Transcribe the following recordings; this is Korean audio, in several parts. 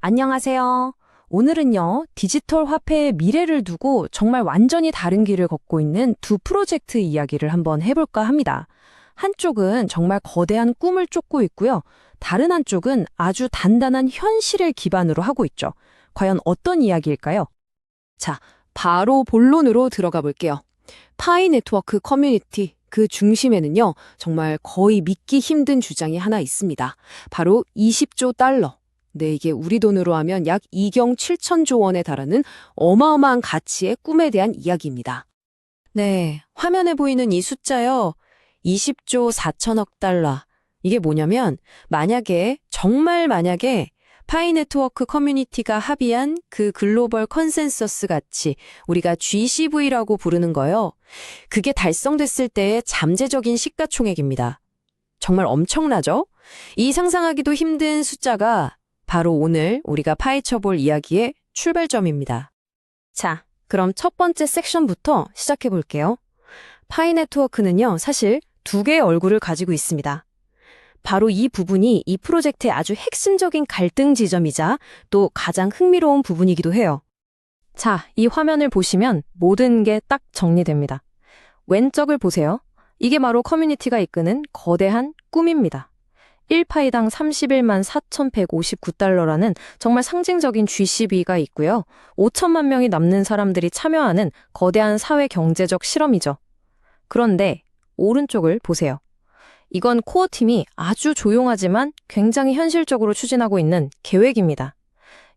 안녕하세요. 오늘은요, 디지털 화폐의 미래를 두고 정말 완전히 다른 길을 걷고 있는 두 프로젝트 이야기를 한번 해볼까 합니다. 한쪽은 정말 거대한 꿈을 쫓고 있고요. 다른 한쪽은 아주 단단한 현실을 기반으로 하고 있죠. 과연 어떤 이야기일까요? 자, 바로 본론으로 들어가 볼게요. 파이 네트워크 커뮤니티, 그 중심에는요, 정말 거의 믿기 힘든 주장이 하나 있습니다. 바로 20조 달러. 네, 이게 우리 돈으로 하면 약 2경 7천조 원에 달하는 어마어마한 가치의 꿈에 대한 이야기입니다. 네, 화면에 보이는 이 숫자요. 20조 4천억 달러. 이게 뭐냐면 정말 만약에 파이 네트워크 커뮤니티가 합의한 그 글로벌 컨센서스 가치, 우리가 GCV라고 부르는 거요. 그게 달성됐을 때의 잠재적인 시가총액입니다. 정말 엄청나죠? 이 상상하기도 힘든 숫자가 바로 오늘 우리가 파헤쳐볼 이야기의 출발점입니다. 자, 그럼 첫 번째 섹션부터 시작해 볼게요. 파이 네트워크는요, 사실 두 개의 얼굴을 가지고 있습니다. 바로 이 부분이 이 프로젝트의 아주 핵심적인 갈등 지점이자 또 가장 흥미로운 부분이기도 해요. 자, 이 화면을 보시면 모든 게 딱 정리됩니다. 왼쪽을 보세요. 이게 바로 커뮤니티가 이끄는 거대한 꿈입니다. 1파이당 31만 4,159달러라는 정말 상징적인 GCV가 있고요. 5천만 명이 넘는 사람들이 참여하는 거대한 사회 경제적 실험이죠. 그런데 오른쪽을 보세요. 이건 코어팀이 아주 조용하지만 굉장히 현실적으로 추진하고 있는 계획입니다.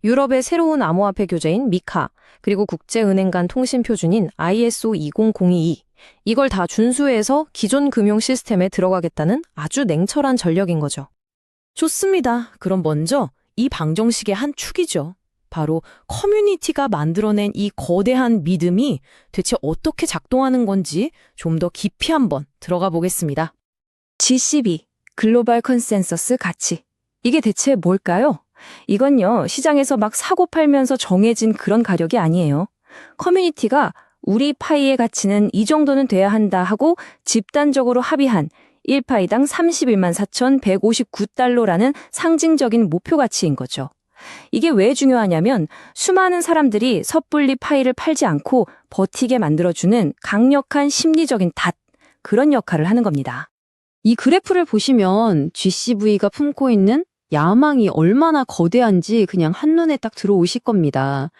유럽의 새로운 암호화폐 교재인 미카, 그리고 국제은행 간 통신 표준인 ISO 20022, 이걸 다 준수해서 기존 금융 시스템에 들어가겠다는 아주 냉철한 전략인 거죠. 좋습니다. 그럼 먼저 이 방정식의 한 축이죠. 바로 커뮤니티가 만들어낸 이 거대한 믿음이 대체 어떻게 작동하는 건지 좀 더 깊이 한번 들어가 보겠습니다. GCV, 글로벌 컨센서스 가치. 이게 대체 뭘까요? 이건요, 시장에서 막 사고 팔면서 정해진 그런 가격이 아니에요. 커뮤니티가 우리 파이의 가치는 이 정도는 돼야 한다 하고 집단적으로 합의한 1파이당 31만 4,159달러라는 상징적인 목표 가치인 거죠. 이게 왜 중요하냐면 수많은 사람들이 섣불리 파이를 팔지 않고 버티게 만들어주는 강력한 심리적인 그런 역할을 하는 겁니다. 이 그래프를 보시면 GCV가 품고 있는 야망이 얼마나 거대한지 그냥 한눈에 딱 들어오실 겁니다.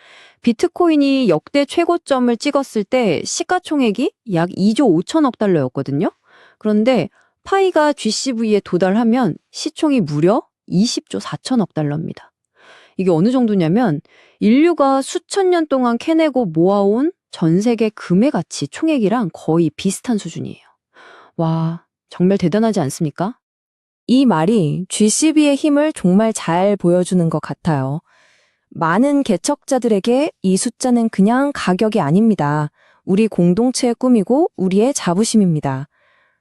비트코인이 역대 최고점을 찍었을 때 시가총액이 약 2조 5천억 달러였거든요. 그런데 파이가 GCV에 도달하면 시총이 무려 20조 4천억 달러입니다. 이게 어느 정도냐면 인류가 수천 년 동안 캐내고 모아온 전 세계 금의 가치 총액이랑 거의 비슷한 수준이에요. 와, 정말 대단하지 않습니까? 이 말이 GCV의 힘을 정말 잘 보여주는 것 같아요. 많은 개척자들에게 이 숫자는 그냥 가격이 아닙니다. 우리 공동체의 꿈이고 우리의 자부심입니다.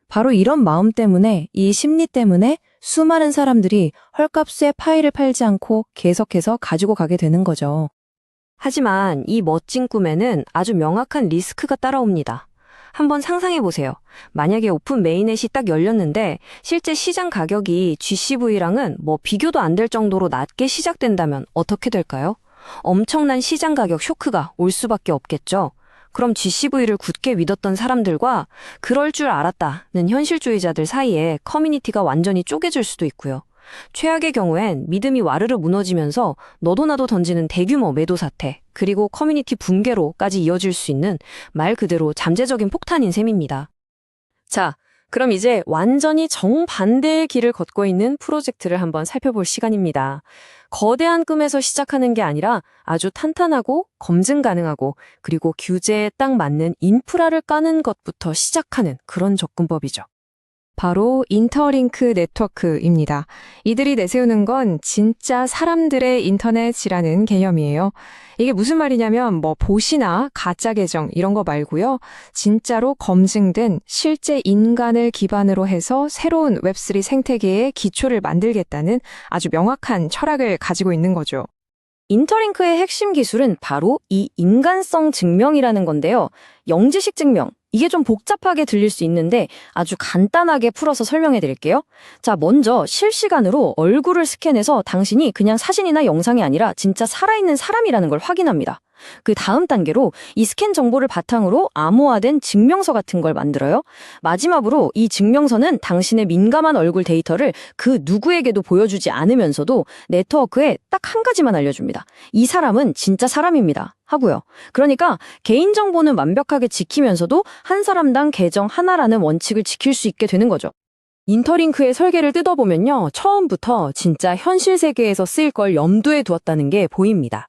바로 이런 마음 때문에, 이 심리 때문에 수많은 사람들이 헐값에 파이를 팔지 않고 계속해서 가지고 가게 되는 거죠. 하지만 이 멋진 꿈에는 아주 명확한 리스크가 따라옵니다. 한번 상상해 보세요. 만약에 오픈 메인넷이 딱 열렸는데 실제 시장 가격이 GCV랑은 비교도 안 될 정도로 낮게 시작된다면 어떻게 될까요? 엄청난 시장 가격 쇼크가 올 수밖에 없겠죠. 그럼 GCV를 굳게 믿었던 사람들과 그럴 줄 알았다는 현실주의자들 사이에 커뮤니티가 완전히 쪼개질 수도 있고요. 최악의 경우엔 믿음이 와르르 무너지면서 너도 나도 던지는 대규모 매도 사태, 그리고 커뮤니티 붕괴로까지 이어질 수 있는 말 그대로 잠재적인 폭탄인 셈입니다. 자, 그럼 이제 완전히 정반대의 길을 걷고 있는 프로젝트를 한번 살펴볼 시간입니다. 거대한 꿈에서 시작하는 게 아니라 아주 탄탄하고 검증 가능하고 그리고 규제에 딱 맞는 인프라를 까는 것부터 시작하는 그런 접근법이죠. 바로 인터링크 네트워크입니다. 이들이 내세우는 건 진짜 사람들의 인터넷이라는 개념이에요. 이게 무슨 말이냐면 봇이나 가짜 계정 이런 거 말고요. 진짜로 검증된 실제 인간을 기반으로 해서 새로운 웹3 생태계의 기초를 만들겠다는 아주 명확한 철학을 가지고 있는 거죠. 인터링크의 핵심 기술은 바로 이 인간성 증명이라는 건데요. 영지식 증명, 이게 좀 복잡하게 들릴 수 있는데 아주 간단하게 풀어서 설명해 드릴게요. 자, 먼저 실시간으로 얼굴을 스캔해서 당신이 그냥 사진이나 영상이 아니라 진짜 살아있는 사람이라는 걸 확인합니다. 그 다음 단계로 이 스캔 정보를 바탕으로 암호화된 증명서 같은 걸 만들어요. 마지막으로 이 증명서는 당신의 민감한 얼굴 데이터를 그 누구에게도 보여주지 않으면서도 네트워크에 딱 한 가지만 알려줍니다. 이 사람은 진짜 사람입니다. 하고요. 그러니까 개인정보는 완벽하게 지키면서도 한 사람당 계정 하나라는 원칙을 지킬 수 있게 되는 거죠. 인터링크의 설계를 뜯어보면요. 처음부터 진짜 현실 세계에서 쓰일 걸 염두에 두었다는 게 보입니다.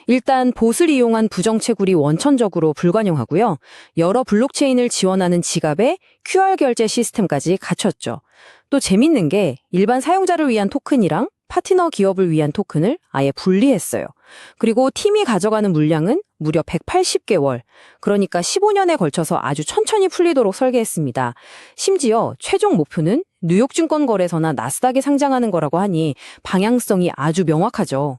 일단 봇을 이용한 부정채굴이 원천적으로 불가능하고요. 여러 블록체인을 지원하는 지갑에 QR 결제 시스템까지 갖췄죠. 또 재밌는 게 일반 사용자를 위한 토큰이랑 파트너 기업을 위한 토큰을 아예 분리했어요. 그리고 팀이 가져가는 물량은 무려 180개월, 그러니까 15년에 걸쳐서 아주 천천히 풀리도록 설계했습니다. 심지어 최종 목표는 뉴욕 증권거래소나 나스닥에 상장하는 거라고 하니 방향성이 아주 명확하죠.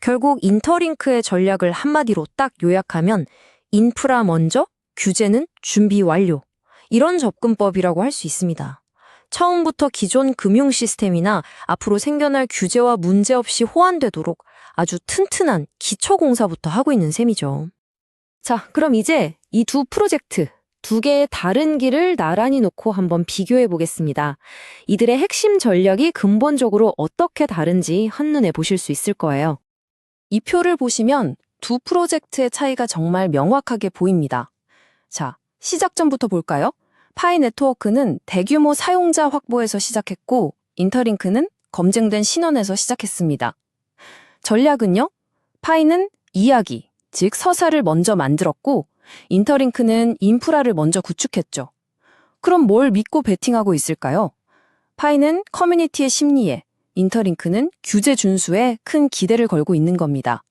결국 인터링크의 전략을 한마디로 딱 요약하면 인프라 먼저, 규제는 준비 완료. 이런 접근법이라고 할 수 있습니다. 처음부터 기존 금융 시스템이나 앞으로 생겨날 규제와 문제없이 호환되도록 아주 튼튼한 기초 공사부터 하고 있는 셈이죠. 자, 그럼 이제 이 두 프로젝트, 두 개의 다른 길을 나란히 놓고 한번 비교해 보겠습니다. 이들의 핵심 전략이 근본적으로 어떻게 다른지 한눈에 보실 수 있을 거예요. 이 표를 보시면 두 프로젝트의 차이가 정말 명확하게 보입니다. 자, 시작점부터 볼까요? 파이 네트워크는 대규모 사용자 확보에서 시작했고, 인터링크는 검증된 신원에서 시작했습니다. 전략은요? 파이는 이야기, 즉 서사를 먼저 만들었고, 인터링크는 인프라를 먼저 구축했죠. 그럼 뭘 믿고 베팅하고 있을까요? 파이는 커뮤니티의 심리에, 인터링크는 규제 준수에 큰 기대를 걸고 있는 겁니다.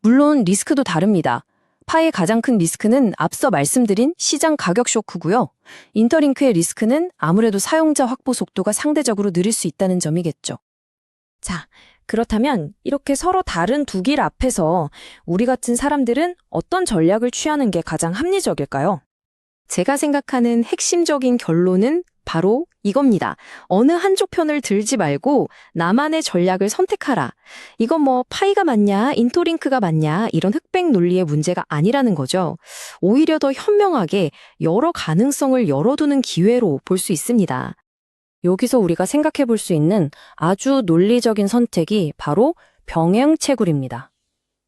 물론 리스크도 다릅니다. 파이의 가장 큰 리스크는 앞서 말씀드린 시장 가격 쇼크고요. 인터링크의 리스크는 아무래도 사용자 확보 속도가 상대적으로 느릴 수 있다는 점이겠죠. 자, 그렇다면 이렇게 서로 다른 두 길 앞에서 우리 같은 사람들은 어떤 전략을 취하는 게 가장 합리적일까요? 제가 생각하는 핵심적인 결론은 바로 이겁니다. 어느 한쪽 편을 들지 말고 나만의 전략을 선택하라. 이건 뭐 파이가 맞냐, 인터링크가 맞냐 이런 흑백 논리의 문제가 아니라는 거죠. 오히려 더 현명하게 여러 가능성을 열어두는 기회로 볼 수 있습니다. 여기서 우리가 생각해 볼 수 있는 아주 논리적인 선택이 바로 병행채굴입니다.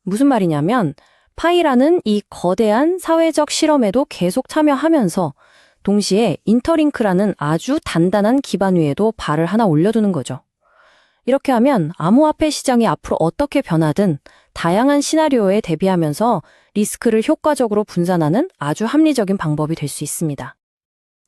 무슨 말이냐면 파이라는 이 거대한 사회적 실험에도 계속 참여하면서 동시에 인터링크라는 아주 단단한 기반 위에도 발을 하나 올려두는 거죠. 이렇게 하면 암호화폐 시장이 앞으로 어떻게 변하든 다양한 시나리오에 대비하면서 리스크를 효과적으로 분산하는 아주 합리적인 방법이 될 수 있습니다.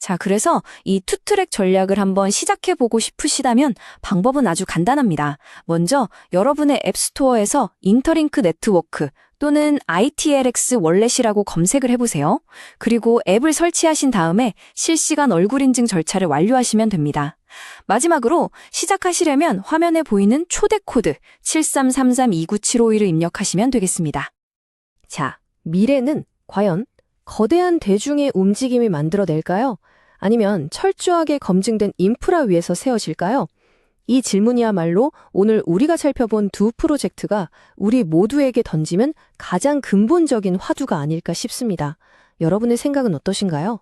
자, 그래서 이 투트랙 전략을 한번 시작해보고 싶으시다면 방법은 아주 간단합니다. 먼저 여러분의 앱스토어에서 인터링크 네트워크 또는 ITLX 월렛이라고 검색을 해보세요. 그리고 앱을 설치하신 다음에 실시간 얼굴 인증 절차를 완료하시면 됩니다. 마지막으로 시작하시려면 화면에 보이는 초대 코드 73332975를 입력하시면 되겠습니다. 자, 미래는 과연 거대한 대중의 움직임이 만들어낼까요? 아니면 철저하게 검증된 인프라 위에서 세워질까요? 이 질문이야말로 오늘 우리가 살펴본 두 프로젝트가 우리 모두에게 던지면 가장 근본적인 화두가 아닐까 싶습니다. 여러분의 생각은 어떠신가요?